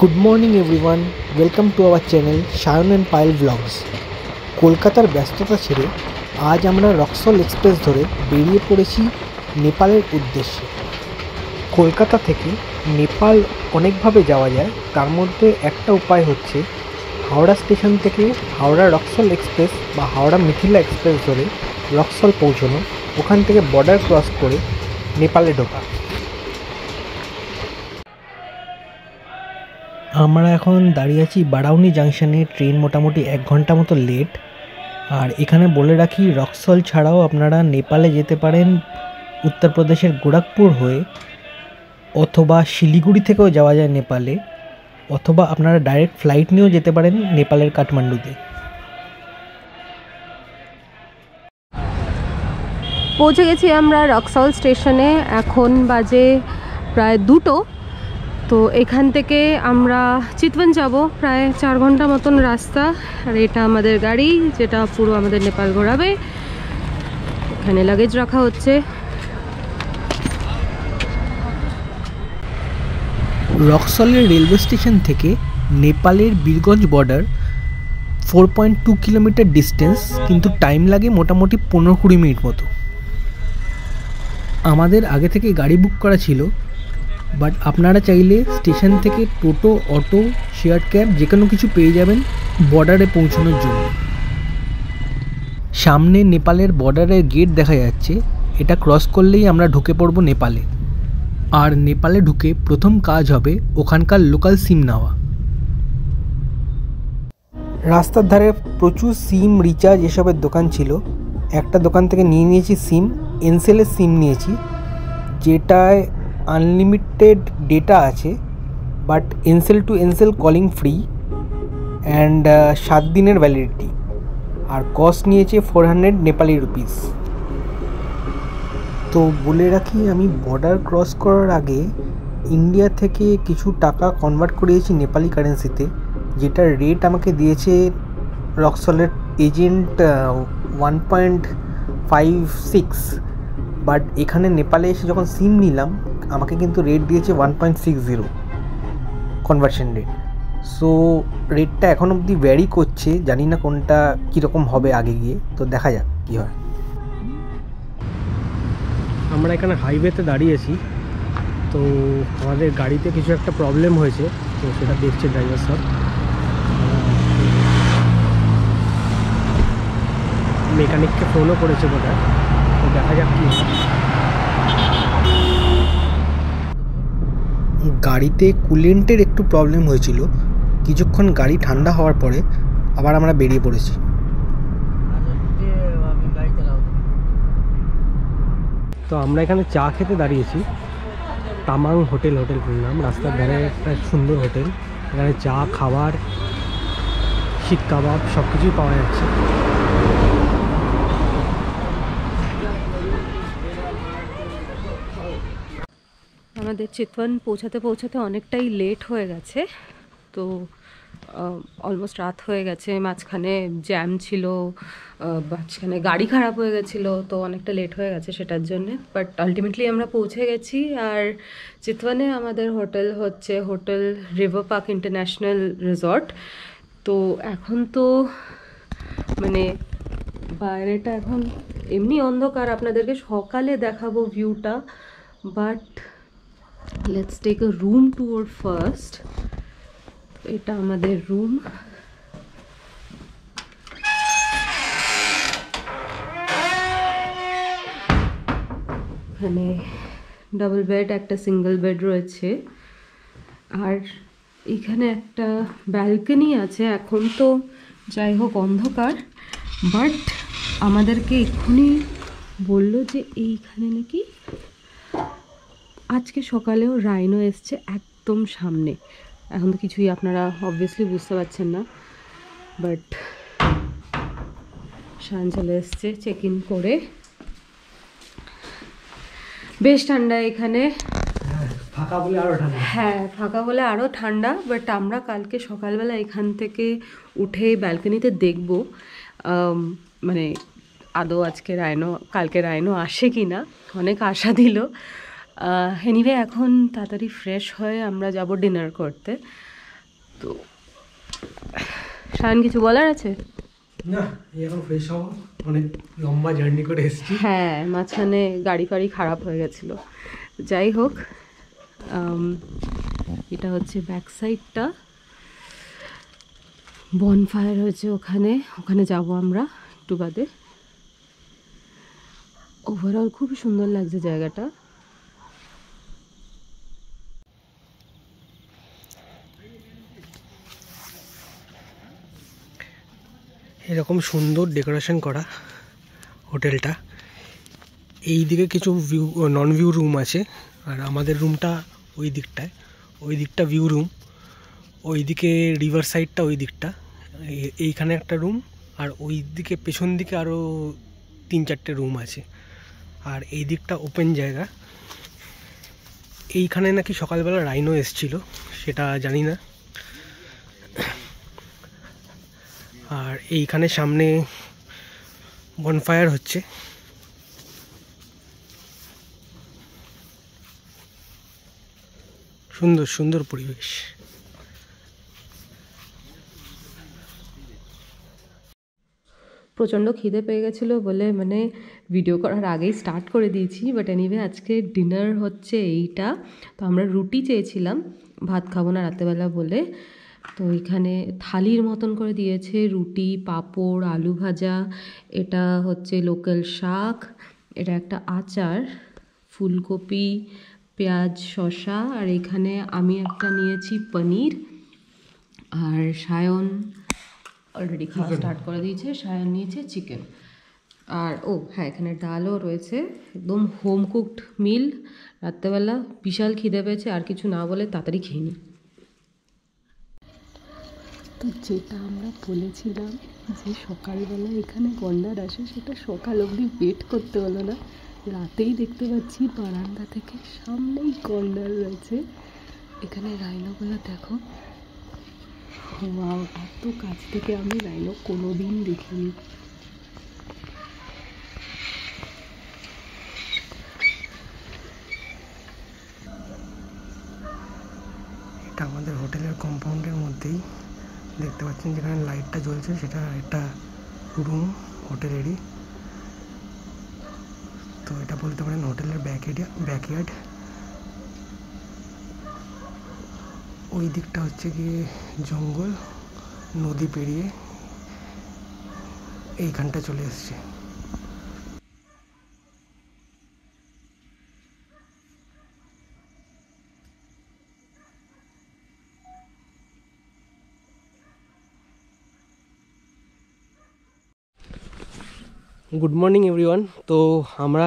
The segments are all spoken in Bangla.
Good morning everyone, welcome to our channel Sayan and Payel vlogs. কলকাতার ব্যস্ততা ছেড়ে আজ আমরা রক্সল এক্সপ্রেস ধরে বেরিয়ে পড়েছি নেপালের উদ্দেশ্যে। কলকাতা থেকে নেপাল অনেকভাবে যাওয়া যায়, তার মধ্যে একটা উপায় হচ্ছে হাওড়া স্টেশন থেকে হাওড়া রক্সল এক্সপ্রেস বা হাওড়া মিথিলা এক্সপ্রেস ধরে রক্সল পৌঁছানো, ওখান থেকে বর্ডার ক্রস করে নেপালে ঢোকা। আমরা এখন দাঁড়িয়ে আছি বারাউনি জাংশনে। ট্রেন মোটামুটি 1 ঘন্টা মতো লেট। আর এখানে বলে রাখি, রক্সল ছাড়াও আপনারা নেপালে যেতে পারেন উত্তরপ্রদেশের গোরখপুর হয়ে, অথবা শিলিগুড়ি থেকেও যাওয়া যায় নেপালে, অথবা আপনারা ডাইরেক্ট ফ্লাইট নিয়েও যেতে পারেন নেপালের কাঠমান্ডুতে। পৌঁছে গেছি আমরা রক্সল স্টেশনে। এখন বাজে প্রায় 2টো। তো এখান থেকে আমরা চিতওয়ান যাব, প্রায় 4 ঘন্টা মতন রাস্তা। আর এটা আমাদের গাড়ি, যেটা পুরো আমাদের নেপাল ঘোরাবে। এখানে লাগেজ রাখা হচ্ছে। রক্সলের রেলওয়ে স্টেশন থেকে নেপালের বীরগঞ্জ বর্ডার 4.2 কিলোমিটার ডিস্টেন্স, কিন্তু টাইম লাগে মোটামুটি 15-20 মিনিট মতো। আমাদের আগে থেকে গাড়ি বুক করা ছিল, বাট আপনারা চাইলে স্টেশন থেকে টোটো, অটো, শেয়ার ক্যাব যে কোনো কিছু পেয়ে যাবেন বর্ডারে পৌঁছানোর জন্য। সামনে নেপালের বর্ডারের গেট দেখা যাচ্ছে, এটা ক্রস করলেই আমরা ঢুকে পড়ব নেপালে। আর নেপালে ঢুকে প্রথম কাজ হবে ওখানকার লোকাল সিম নেওয়া। রাস্তার ধারে প্রচুর সিম, রিচার্জ এসবের দোকান ছিল। একটা দোকান থেকে নিয়ে নিয়েছি সিম, এনসেলের সিম নিয়েছি, যেটায় আনলিমিটেড ডেটা আছে, but Ncell to Ncell calling free and 7 দিনের ভ্যালিডিটি। আর কস্ট নিয়েছে 400 নেপালি রুপিস। তো বলে রাখি, আমি বর্ডার ক্রস করার আগে ইন্ডিয়া থেকে কিছু টাকা কনভার্ট করিয়েছি নেপালি কারেন্সিতে, যেটার রেট আমাকে দিয়েছে রক্সলের এজেন্ট 1.56। বাট এখানে নেপালে এসে যখন সিম নিলাম, আমাকে কিন্তু রেট দিয়েছে 1.60 কনভার্সন রেট। সো রেটটা এখন অবধি ভ্যারি করছে, জানি না কোনটা কীরকম হবে আগে গিয়ে, তো দেখা যাক কী হয়। আমরা এখানে হাইওয়েতে দাঁড়িয়েছি, তো আমাদের গাড়িতে কিছু একটা প্রবলেম হয়েছে, তো সেটা দেখছে ড্রাইভার স্যার। মেকানিককে ফোনও করেছে বোধহয়, তো দেখা যাক কী হয়। গাড়িতে কুলেন্টের একটু প্রবলেম হয়েছিল, কিছুক্ষণ গাড়ি ঠান্ডা হওয়ার পরে আবার আমরা বেরিয়ে পড়েছি। তো আমরা এখানে চা খেতে দাঁড়িয়েছি, তামাং হোটেল নাম, রাস্তার ধারে একটা সুন্দর হোটেল। এখানে চা, খাবার, শিক কাবাব সব কিছুই পাওয়া যাচ্ছে। আমাদের চিতওয়ান পৌঁছাতে অনেকটাই লেট হয়ে গেছে। তো অলমোস্ট রাত হয়ে গেছে, মাঝখানে জ্যাম ছিল, মাঝখানে গাড়ি খারাপ হয়ে গেছিলো, তো অনেকটা লেট হয়ে গেছে সেটার জন্যে। বাট আলটিমেটলি আমরা পৌঁছে গেছি। আর চিতওয়ানে আমাদের হোটেল হচ্ছে hotel river park international resort. তো এখন তো মানে বাইরেটা এখন এমনি অন্ধকার, আপনাদেরকে সকালে দেখাবো ভিউটা, but let's take a room tour first. এটা আমাদের রুম। এখানে ডাবল বেড, একটা সিঙ্গেল বেড রয়েছে। আর এখানে একটা ব্যালকনি আছে। এখন তো যাই হোক অন্ধকার, বাট আমাদেরকে এক্ষুনি বললো যে এইখানে নাকি আজকে সকালেও রাইনো এসছে একদম সামনে। এখন তো কিছুই আপনারা অবভিয়াসলি বুঝতে পারছেন না, বাট শান চলে এসছে চেক ইন করে। বেশ ঠান্ডা এখানে, ফাঁকা বলে আরও ঠান্ডা। হ্যাঁ, ফাঁকা বলে আরও ঠান্ডা। বাট আমরা কালকে সকালবেলা এখান থেকে উঠে ব্যালকনিতে দেখব মানে আদৌ কালকে রাইনো আসে কি না। অনেক আশা দিল। এনিওয়ে এখন তাড়াতাড়ি ফ্রেশ হয়ে আমরা যাব ডিনার করতে। তো শায়ন কিছু বলার আছে? না, এখন ফ্রেশ হবো, অনেক লম্বা জার্নি করে এসেছি। হ্যাঁ, মাঝখানে গাড়ি ফাড়ি খারাপ হয়ে গেছিলো। যাই হোক, এটা হচ্ছে ব্যাক সাইডটা, বনফায়ার হয়েছে ওখানে, ওখানে যাব আমরা একটু বাদে। ওভারঅল খুবই সুন্দর লাগছে জায়গাটা। এরকম সুন্দর ডেকোরেশন করা হোটেলটা। এই দিকে কিছু ভিউ, নন ভিউ রুম আছে, আর আমাদের রুমটা ওই দিকটায়, ওই দিকটা ভিউ রুম, ওই দিকে রিভার সাইডটা ওই দিকটা, এইখানে একটা রুম, আর ওই দিকে পেছন দিকে আরও 3-4টে রুম আছে, আর এই দিকটা ওপেন জায়গা। এইখানে নাকি সকালবেলা রাইনো এসছিল, সেটা জানি না। আর এইখানে সামনে বনফায়ার হচ্ছে। সুন্দর সুন্দর পরিবেশ। প্রচণ্ড খিদে পেয়ে গেছিলো বলে মানে ভিডিও করার আগেই স্টার্ট করে দিয়েছি, বাট এনিওয়ে আজকে ডিনার হচ্ছে এইটা। তো আমরা রুটি চেয়েছিলাম, ভাত খাবো না রাতেবেলা বলে, তো এখানে থালির মতন করে দিয়েছে রুটি, পাঁপড়, আলু ভাজা, এটা হচ্ছে লোকাল শাক, এটা একটা আচার, ফুলকপি, পেঁয়াজ, শসা, আর এখানে আমি একটা নিয়েছি পনির, আর সায়ন অলরেডি খাওয়া স্টার্ট করে দিয়েছে, সায়ন নিয়েছে চিকেন। আর ও হ্যাঁ, এখানে ডালও রয়েছে, একদম হোম কুকড মিল। রাত্রেবেলা বিশাল খিদে পেয়েছে, আর কিছু না বলে তাড়াতাড়ি খেয়ে নিই। তো যেটা আমরা বলেছিলাম যে সকালবেলা এখানে গন্ডার আসে, সেটা সকাল অবধি ওয়েট করতে হলো না, রাতেই দেখতে পাচ্ছি বারান্দা থেকে সামনেই গন্ডার রয়েছে। এখানে রাইনোগুলো দেখো, ওয়াও, এত কাছ থেকে আমি রাইনো কোনোদিন দেখিনি। এটা আমাদের হোটেলের কম্পাউন্ডের মধ্যেই, দেখতে পাচ্ছেন যেখানে লাইটটা জ্বলছে, সেটা একটা রুম হোটেলেরই। তো এটা বলতে পারেন হোটেলের ব্যাকইয়ার্ড। ওই দিকটা হচ্ছে গিয়ে জঙ্গল, নদী পেরিয়ে এইখানটা চলে এসছে। Good morning everyone. তো আমরা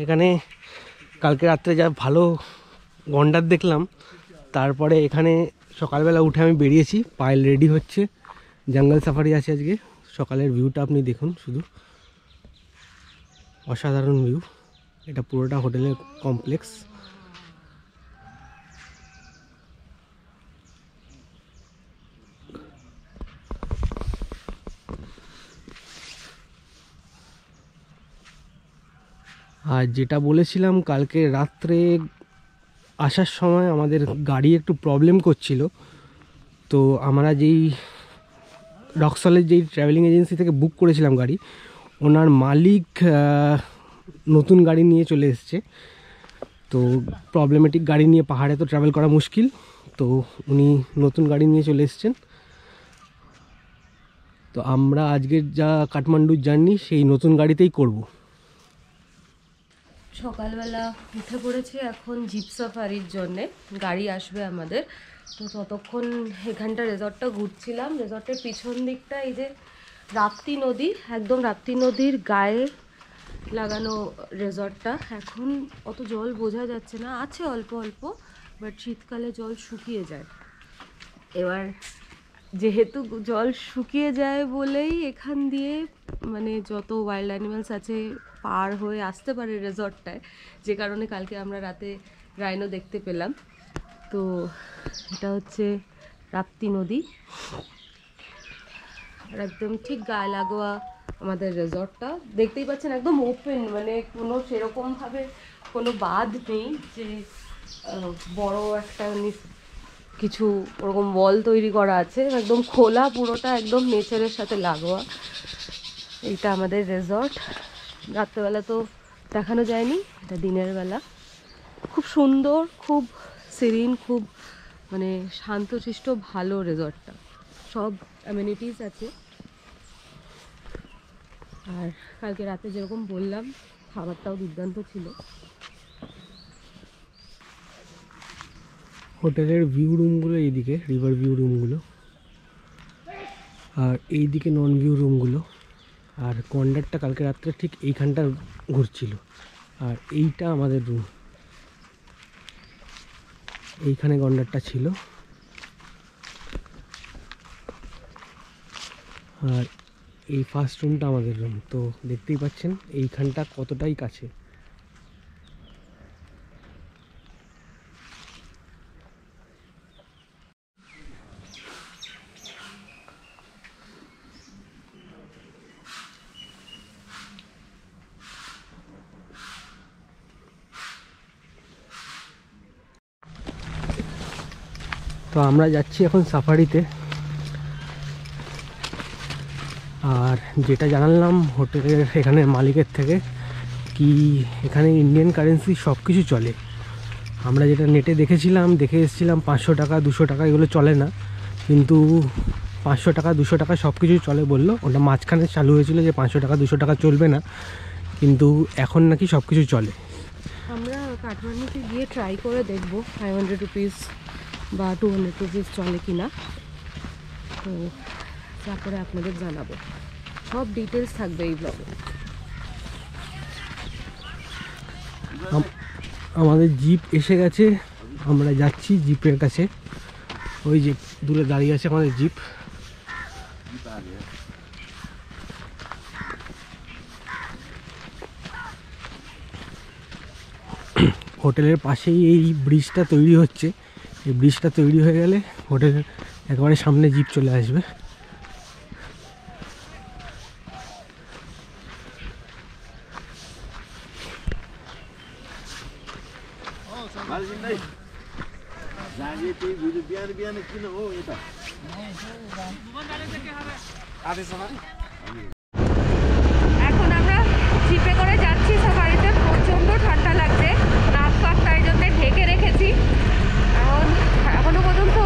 এখানে কালকে রাত্রে যা ভালো গন্ডার দেখলাম, তারপরে এখানে সকালবেলা উঠে আমি বেরিয়েছি, পায়েল রেডি হচ্ছে, জঙ্গল সাফারি আছে আজকে। সকালের ভিউটা আপনি দেখুন, শুধু অসাধারণ ভিউ। এটা পুরোটা হোটেলের কমপ্লেক্স। আর যেটা বলেছিলাম, কালকে রাত্রে আসার সময় আমাদের গাড়ি একটু প্রবলেম করছিল। তো আমরা যেই রক্সলের যেই ট্রাভেলিং এজেন্সি থেকে বুক করেছিলাম গাড়ি, ওনার মালিক নতুন গাড়ি নিয়ে চলে এসছে। তো প্রবলেমেটিক গাড়ি নিয়ে পাহাড়ে তো ট্রাভেল করা মুশকিল, তো উনি নতুন গাড়ি নিয়ে চলে এসছেন। তো আমরা আজকের যা কাঠমান্ডুর জার্নি সেই নতুন গাড়িতেই করব। সকালবেলা উঠে পড়েছে এখন জিপ সাফারির জন্যে, গাড়ি আসবে আমাদের। তো ততক্ষণ এখানটা রেজর্টটা ঘুরছিলাম। রেজর্টের পিছন দিকটা এই যে রাপ্তি নদী, একদম রাপ্তি নদীর গায়ে লাগানো রেজর্টটা। এখন অত জল বোঝা যাচ্ছে না, আছে অল্প অল্প, বাট শীতকালে জল শুকিয়ে যায়। এবার যেহেতু জল শুকিয়ে যায় বলেই এখান দিয়ে মানে যত ওয়াইল্ড অ্যানিমালস আছে পার হয়ে আসতে পারে রেজর্টটায়, যে কারণে কালকে আমরা রাতে রাইনো দেখতে পেলাম। তো এটা হচ্ছে রাপ্তি নদী, আর একদম ঠিক গায়ে লাগোয়া আমাদের রেজর্টটা। দেখতেই পাচ্ছেন একদম ওপেন, মানে কোনো সেরকমভাবে কোনো বাঁধ নেই যে বড় একটা কিছু ওরকম ওয়াল তৈরি করা আছে, একদম খোলা, পুরোটা একদম নেচারের সাথে লাগোয়া। এইটা আমাদের রিসর্ট। রাত্রেবেলা তো দেখানো যায়নি, এটা দিনের বেলা। খুব সুন্দর, খুব সিরিন, খুব মানে শান্তশিষ্ট ভালো রিসর্টটা। সব অ্যামেনিটিস আছে। আর কালকে রাতে যেরকম বললাম, খাবারটাও দুর্দান্ত ছিল। হোটেলের ভিউ রুমগুলো এইদিকে, রিভার ভিউ রুমগুলো, আর এইদিকে নন ভিউ রুমগুলো। আর গন্ডারটা কালকে রাত্রে ঠিক এইখানটা ঘুরছিল। আর এইটা আমাদের রুম, এইখানে গন্ডারটা ছিল। আর এই ফার্স্ট রুমটা আমাদের রুম। তো দেখতেই পাচ্ছেন এইখানটা কতটাই কাছে। তো আমরা যাচ্ছি এখন সাফারিতে। আর যেটা জানালাম হোটেলের এখানে মালিকের থেকে, কি এখানে ইন্ডিয়ান কারেন্সি সব কিছু চলে। আমরা যেটা নেটে দেখে এসেছিলাম 500 টাকা 200 টাকা এগুলো চলে না, কিন্তু 500 টাকা 200 টাকা সব কিছু চলে বললো। ওটা মাঝখানে চালু হয়েছিল যে 500 টাকা 200 টাকা চলবে না, কিন্তু এখন নাকি সব কিছু চলে। আমরা কাঠমান্ডুতে গিয়ে ট্রাই করে দেখব 500 রুপিস বা 200 রুপিস চলে কিনা। তো তারপরে আপনাদের জানাবো, সব ডিটেলস থাকবে এই ব্লগে। আমাদের জিপ এসে গেছে, আমরা যাচ্ছি জিপের কাছে। ওই যে দূরে দাঁড়িয়ে আছে আমাদের জিপ। হোটেলের পাশেই এই ব্রিজটা তৈরি হচ্ছে। এই ব্রিজটা তৈরি হয়ে গেলে হোটেলের একেবারে সামনে জিপ চলে আসবে। এখন আমরা জিপে করে যাচ্ছি সাফারিতে। প্রচণ্ড ঠান্ডা লাগছে, নাক ফাক তাই জন্য ঢেকে রেখেছি। এখনো পর্যন্ত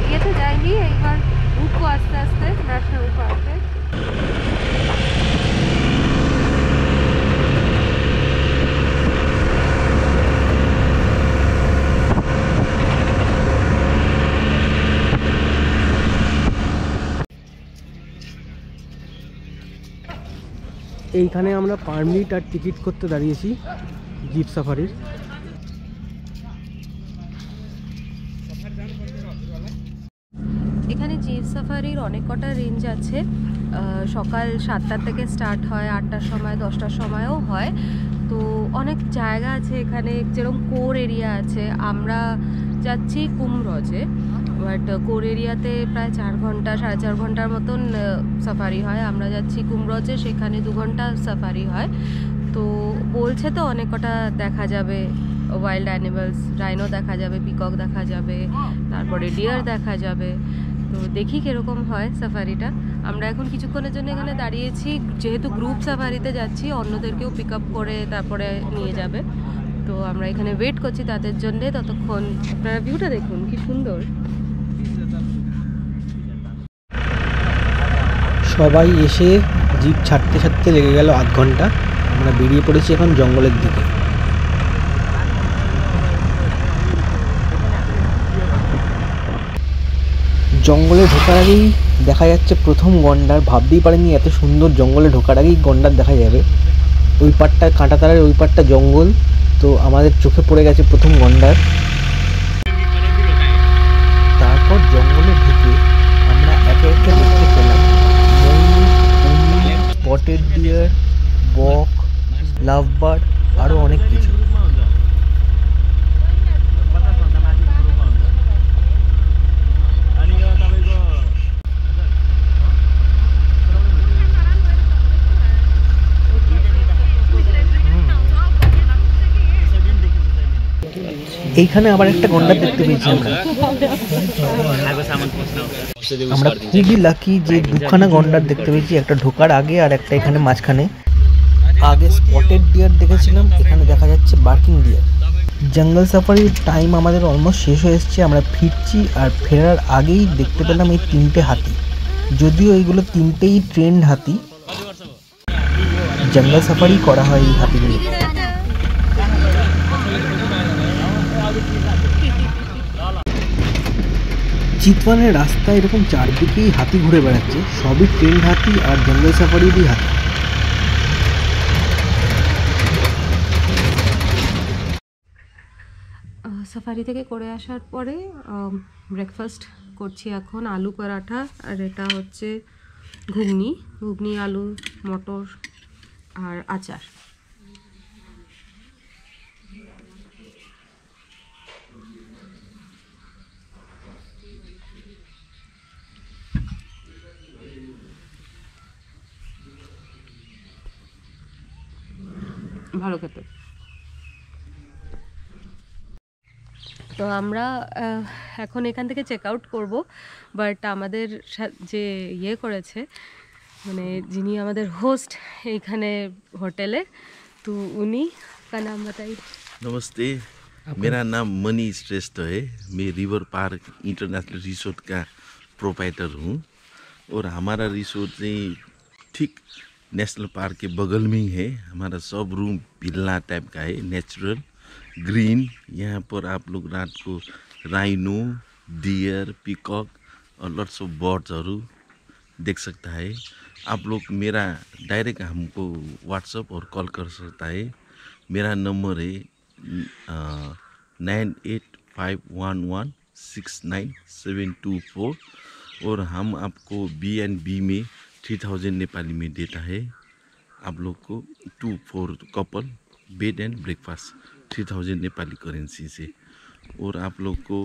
ইয়েতে যায়নি, এইবার উঠবো আস্তে আস্তে ন্যাশনাল পার্কে। এইখানে আমরা পারমিট আর টিকিট করতে দাঁড়িয়েছি জিপ সাফারির। এখানে জিপ সাফারির অনেক কটা রেঞ্জ আছে। সকাল 7টার থেকে স্টার্ট হয়, 8টার সময়, 10টার সময়ও হয়। তো অনেক জায়গা আছে এখানে, যেরকম কোর এরিয়া আছে। আমরা যাচ্ছি কুমরজে, বাট কোর এরিয়াতে প্রায় 4 ঘন্টা 4.5 ঘন্টার মতন সাফারি হয়। আমরা যাচ্ছি কুমরজে, সেখানে 2 ঘন্টা সাফারি হয়। তো বলছে তো অনেক কটা দেখা যাবে ওয়াইল্ড অ্যানিমালস, রাইনো দেখা যাবে, পিকক দেখা যাবে, তারপরে ডিয়ার দেখা যাবে। তো দেখি কীরকম হয় সাফারিটা। আমরা এখন কিছুক্ষণের জন্য এখানে দাঁড়িয়েছি, যেহেতু গ্রুপ সাফারিতে যাচ্ছি, অন্যদেরকেও পিক আপ করে তারপরে নিয়ে যাবে। তো আমরা এখানে ওয়েট করছি তাদের জন্যে। ততক্ষণ আপনারা ভিউটা দেখুন, কি সুন্দর। সবাই এসে জিপ ছাড়তে ছাড়তে লেগে গেল আধ ঘন্টা। আমরা বেরিয়ে পড়েছি এখন জঙ্গলের দিকে। জঙ্গলে ঢোকার আগেই দেখা যাচ্ছে প্রথম গন্ডার। ভাবতেই পারিনি এত সুন্দর জঙ্গলে ঢোকার আগেই গন্ডার দেখা যাবে। ওই পাটটা কাঁটাতারের, ওই পাটটা জঙ্গল। তো আমাদের চোখে পড়ে গেছে প্রথম গন্ডার। তারপর জঙ্গলে ঢুকে আমরা একে একে দেখতে পেলাম ময়ূর, কুমির, স্পটেড ডিয়ার, বক, লাভবার্ড, আরও অনেক কিছু। এইখানে আবার একটা গন্ডার দেখতে পেয়েছি আমরা খুবই লাকি যে দুখানা গন্ডার দেখতে পেয়েছি, একটা ঢোকার আগে আর একটা এখানে মাঝখানে। আগে স্পটেড ডিয়ার দেখেছিলাম, এখানে দেখা যাচ্ছে বার্কিং ডিয়ার। জঙ্গল সাফারির টাইম আমাদের অলমোস্ট শেষ হয়ে এসছে, আমরা ফিরছি। আর ফেরার আগেই দেখতে পেলাম এই 3টে হাতি, যদিও এইগুলো 3টেই ট্রেন্ড হাতি। জঙ্গল সাফারি করা হয় এই হাতিগুলো। চিতওয়ানের রাস্তায় এরকম চারদিকেই হাতি ঘুরে বেড়াচ্ছে, সবই ট্রেন্ড হাতি আর জঙ্গল সাফারিরই হাতি। সাফারি থেকে করে আসার পরে ব্রেকফাস্ট করছি এখন, আলু পরাঠা, আর এটা হচ্ছে ঘুগনি, আলু, মটর আর আচার। ভালো খেতে। তো আমরা এখন এখান থেকে চেক আউট করবো, বাট আমাদের যে করেছে, মানে যিনি আমাদের হোস্ট এইখানে হোটেলে, तो उन्हीं का नाम बताइए। नमस्ते, मेरा नाम मनी श्रेष्ठ है। मैं रिवर पार्क इंटरनेशनल रिसोर्ट का प्रोप्राइटर हूँ और हमारा रिसोर्ट ठीक नेशनल पार्क के बगल में ही है। हमारा सब रूम विला टाइप का है, नेचुरल ग्रीन। यहाँ पर आप लोग रात को राइनो, डियर, पीकॉक और लॉट्स ऑफ बर्ड्स देख सकता है। आप लोग मेरा डायरेक्ट हमको व्हाट्सअप और कॉल कर सकता है। मेरा नंबर है 9851169724 और हम आपको B&B में 3000 नेपाली में देता है। आप लोग को 2 for couple bed and breakfast 3000 Nepali currency से। और आप लोग को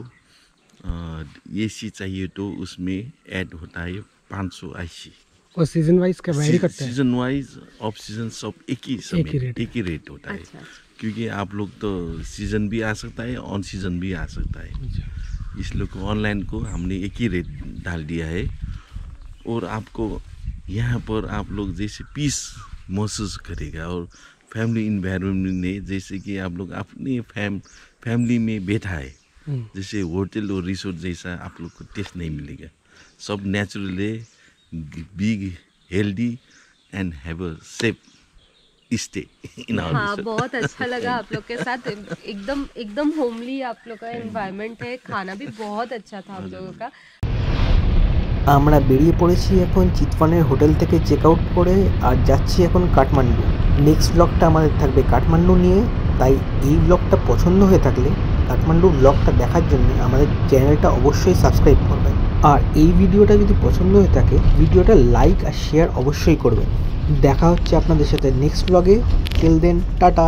AC चाहिए तो उसमें ऐड होता है 500 IC। और सीजन वाइज का वैरी करता है? सीजन वाइज ऑफ सीजन सब एक ही रेट होता है। अच्छा। क्योंकि आप लोग तो सीजन भी आ सकता है, ऑन सीजन भी आ सकता है। इसलिए ऑनलाइन को हमने एक ही रेट डाल दिया है। और आपको यहाँ पर आप लोग जैसे पीस महसूस करेगा और फैमिली इन्वायरमेंट में, जैसे कि आप लोग अपने फैमिली में बैठा है, जैसे होटल और रिसोर्ट जैसा आप लोग को टेस्ट नहीं मिलेगा। सब नेचुरल है, big, healthy and have a safe stay in our हाँ, resort। बहुत अच्छा लगा आप लोग के साथ। एकदम होमली आप लोग का एनवायरनमेंट है। खाना भी बहुत अच्छा था आप लोगों का। আমরা বেরিয়ে পড়েছি এখন চিতওয়ানের হোটেল থেকে চেক আউট করে, আর যাচ্ছি এখন কাঠমান্ডু। নেক্সট ব্লগটা আমাদের থাকবে কাঠমান্ডু নিয়ে, তাই এই ব্লগটা পছন্দ হয়ে থাকলে কাঠমান্ডু ব্লগটা দেখার জন্য আমাদের চ্যানেলটা অবশ্যই সাবস্ক্রাইব করবেন। আর এই ভিডিওটা যদি পছন্দ হয়ে থাকে ভিডিওটা লাইক আর শেয়ার অবশ্যই করবেন। দেখা হচ্ছে আপনাদের সাথে নেক্সট ব্লগে। Till then, tata.